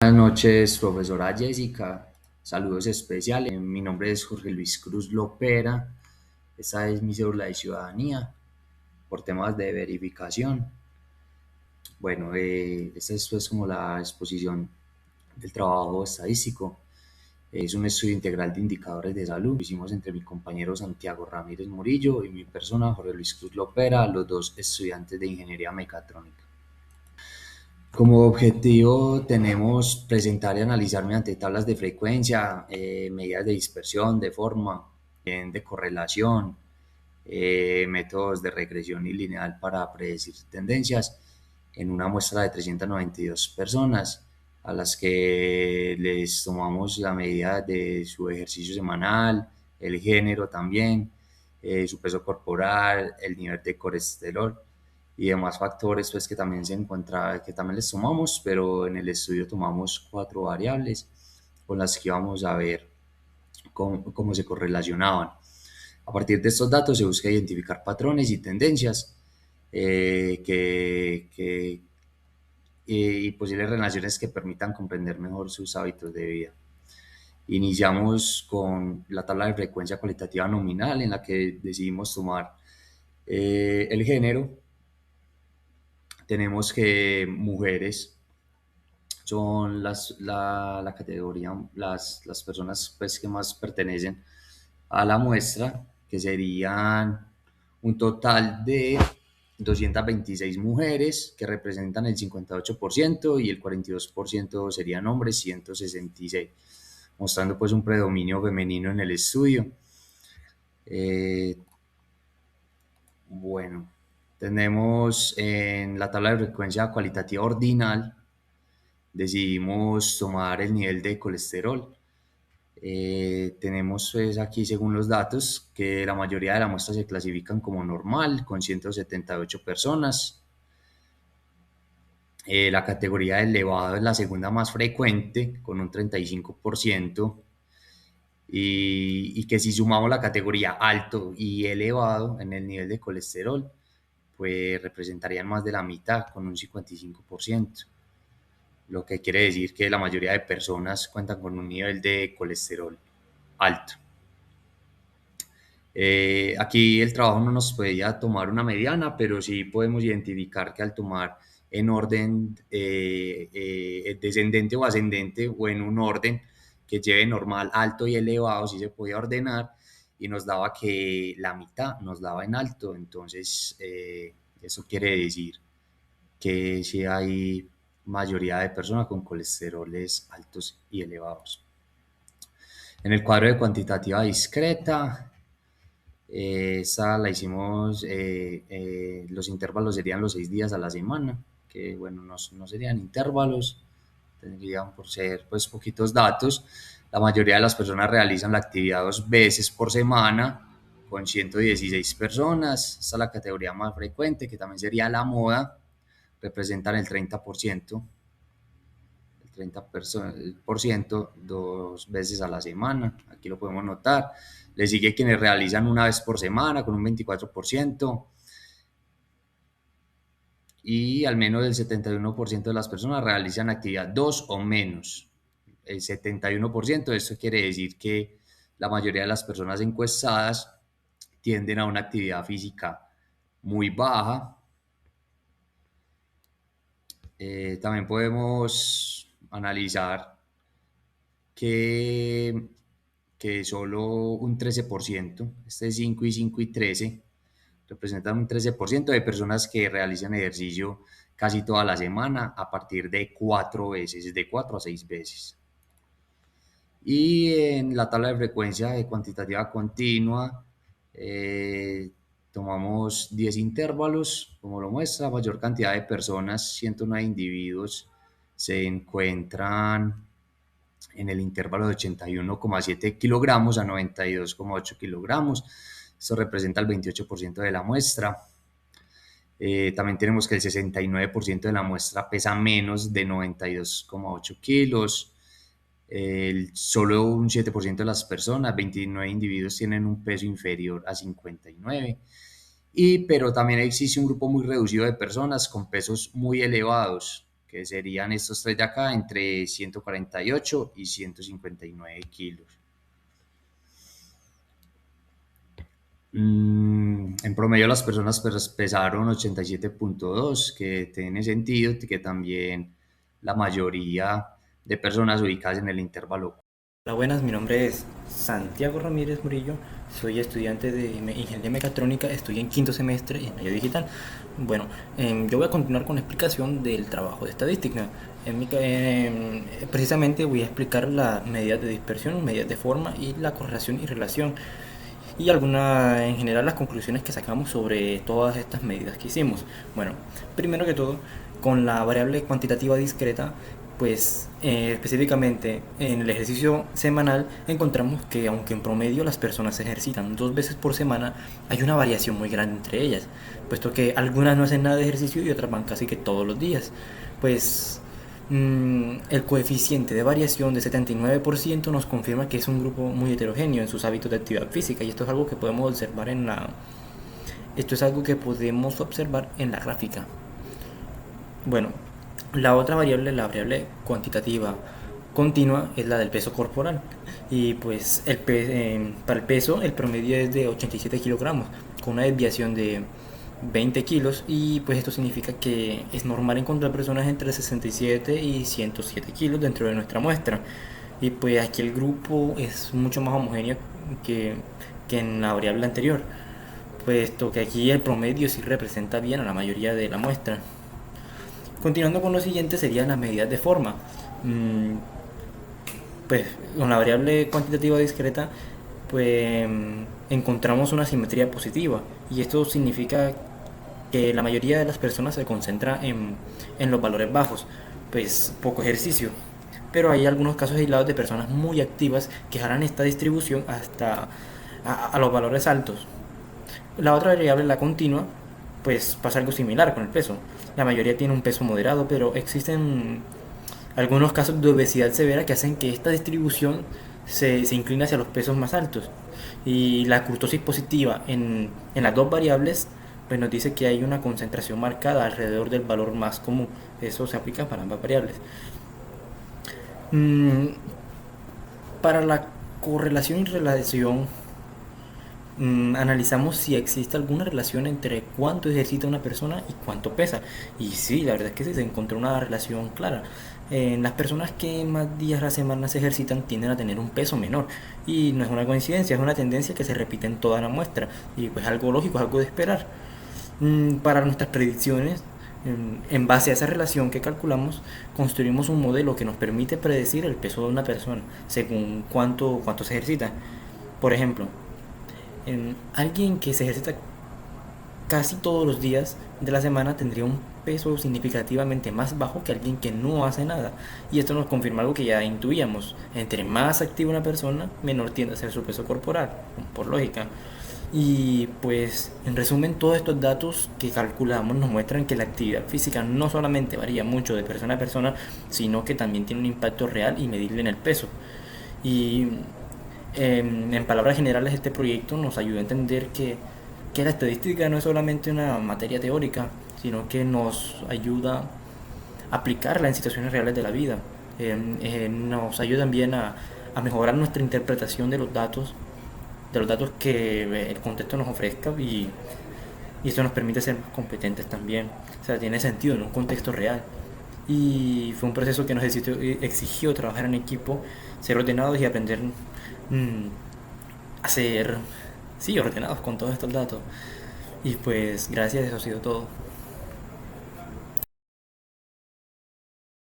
Buenas noches, profesora Jessica. Saludos especiales. Mi nombre es Jorge Luis Cruz Lopera. Esta es mi cédula de ciudadanía por temas de verificación. Bueno, esta es pues como la exposición del trabajo estadístico. Es un estudio integral de indicadores de salud. Lo hicimos entre mi compañero Santiago Ramírez Murillo y mi persona, Jorge Luis Cruz Lopera, los dos estudiantes de ingeniería mecatrónica. Como objetivo tenemos presentar y analizar mediante tablas de frecuencia, medidas de dispersión, de forma, de correlación, métodos de regresión y lineal para predecir tendencias en una muestra de 392 personas a las que les tomamos la medida de su ejercicio semanal, el género también, su peso corporal, el nivel de colesterol y demás factores pues que también que también les tomamos, pero en el estudio tomamos 4 variables con las que vamos a ver cómo se correlacionaban. A partir de estos datos se busca identificar patrones y tendencias y posibles relaciones que permitan comprender mejor sus hábitos de vida. Iniciamos con la tabla de frecuencia cualitativa nominal en la que decidimos tomar el género. Tenemos que mujeres son la categoría, las personas pues, que más pertenecen a la muestra, que serían un total de 226 mujeres, que representan el 58%, y el 42% serían hombres, 166, mostrando pues un predominio femenino en el estudio. Bueno, tenemos en la tabla de frecuencia cualitativa ordinal, decidimos tomar el nivel de colesterol. Tenemos pues aquí según los datos que la mayoría de las muestras se clasifican como normal con 178 personas. La categoría de elevado es la segunda más frecuente con un 35%. Y que si sumamos la categoría alto y elevado en el nivel de colesterol, pues representarían más de la mitad con un 55%, lo que quiere decir que la mayoría de personas cuentan con un nivel de colesterol alto. Aquí el trabajo no nos podía tomar una mediana, pero sí podemos identificar que al tomar en orden descendente o ascendente o en un orden que lleve normal, alto y elevado, sí se podía ordenar y nos daba que la mitad nos daba en alto. Entonces, eso quiere decir que sí hay mayoría de personas con colesteroles altos y elevados. En el cuadro de cuantitativa discreta, esa la hicimos, los intervalos serían los 6 días a la semana, que bueno, no serían intervalos, tendrían por ser pues poquitos datos. La mayoría de las personas realizan la actividad 2 veces por semana, con 116 personas. Esta es la categoría más frecuente, que también sería la moda, representan el 30%. El 30% 2 veces a la semana, aquí lo podemos notar. Le sigue quienes realizan una vez por semana con un 24%, y al menos el 71% de las personas realizan actividad 2 o menos. El 71%, esto quiere decir que la mayoría de las personas encuestadas tienden a una actividad física muy baja. También podemos analizar que solo un 13%, este 5 y 5 y 13, representan un 13% de personas que realizan ejercicio casi toda la semana a partir de 4 veces, de 4 a 6 veces. Y en la tabla de frecuencia de cuantitativa continua, tomamos 10 intervalos, como lo muestra. Mayor cantidad de personas, 109 individuos, se encuentran en el intervalo de 81,7 kilogramos a 92,8 kilogramos. Esto representa el 28% de la muestra. También tenemos que el 69% de la muestra pesa menos de 92,8 kilos. Solo un 7% de las personas, 29 individuos, tienen un peso inferior a 59. Pero también existe un grupo muy reducido de personas con pesos muy elevados. que serían estos tres de acá entre 148 y 159 kilos. En promedio las personas pesaron 87.2, que tiene sentido que también la mayoría de personas ubicadas en el intervalo. Hola, buenas, mi nombre es Santiago Ramírez Murillo, soy estudiante de Ingeniería Mecatrónica, estoy en quinto semestre en medio digital. Bueno, yo voy a continuar con la explicación del trabajo de estadística. Precisamente voy a explicar las medidas de dispersión, medidas de forma y la correlación y relación y en general las conclusiones que sacamos sobre todas estas medidas que hicimos. Bueno, primero que todo, con la variable cuantitativa discreta, pues específicamente en el ejercicio semanal encontramos que aunque en promedio las personas se ejercitan 2 veces por semana, hay una variación muy grande entre ellas, puesto que algunas no hacen nada de ejercicio y otras van casi que todos los días. Pues el coeficiente de variación de 79% nos confirma que es un grupo muy heterogéneo en sus hábitos de actividad física, y esto es algo que podemos observar en la gráfica. Bueno, la otra variable, la variable cuantitativa continua, es la del peso corporal. Y pues para el peso el promedio es de 87 kilogramos, con una desviación de 20 kilos, y pues esto significa que es normal encontrar personas entre 67 y 107 kilos dentro de nuestra muestra. Y pues aquí el grupo es mucho más homogéneo que, que en la variable anterior, puesto que aquí el promedio sí representa bien a la mayoría de la muestra. Continuando con lo siguiente serían las medidas de forma. Pues con la variable cuantitativa discreta, pues encontramos una simetría positiva, y esto significa que la mayoría de las personas se concentra en los valores bajos, pues poco ejercicio. Pero hay algunos casos aislados de personas muy activas que harán esta distribución hasta a los valores altos. La otra variable, la continua, pues pasa algo similar con el peso. La mayoría tiene un peso moderado, pero existen algunos casos de obesidad severa que hacen que esta distribución se incline hacia los pesos más altos. Y la curtosis positiva en las dos variables pues nos dice que hay una concentración marcada alrededor del valor más común. Eso se aplica para ambas variables. Mm, para la correlación y relación, analizamos si existe alguna relación entre cuánto ejercita una persona y cuánto pesa. Y sí, la verdad es que sí, se encontró una relación clara. Las personas que más días a la semana se ejercitan tienden a tener un peso menor. Y no es una coincidencia, es una tendencia que se repite en toda la muestra. Y pues algo lógico, es algo de esperar. Para nuestras predicciones, en base a esa relación que calculamos, construimos un modelo que nos permite predecir el peso de una persona según cuánto se ejercita. Por ejemplo, alguien que se ejercita casi todos los días de la semana tendría un peso significativamente más bajo que alguien que no hace nada. Y esto nos confirma algo que ya intuíamos. Entre más activa una persona, menor tiende a ser su peso corporal, por lógica. Y pues, en resumen, todos estos datos que calculamos nos muestran que la actividad física no solamente varía mucho de persona a persona, sino que también tiene un impacto real y medible en el peso. Y en palabras generales, este proyecto nos ayuda a entender que la estadística no es solamente una materia teórica, sino que nos ayuda a aplicarla en situaciones reales de la vida. Nos ayuda también a mejorar nuestra interpretación de los datos que el contexto nos ofrezca, y eso nos permite ser más competentes también. O sea, tiene sentido en un contexto real. Y fue un proceso que nos exigió trabajar en equipo, ser ordenados y aprender a ser, sí, ordenados con todos estos datos. Y pues gracias, eso ha sido todo.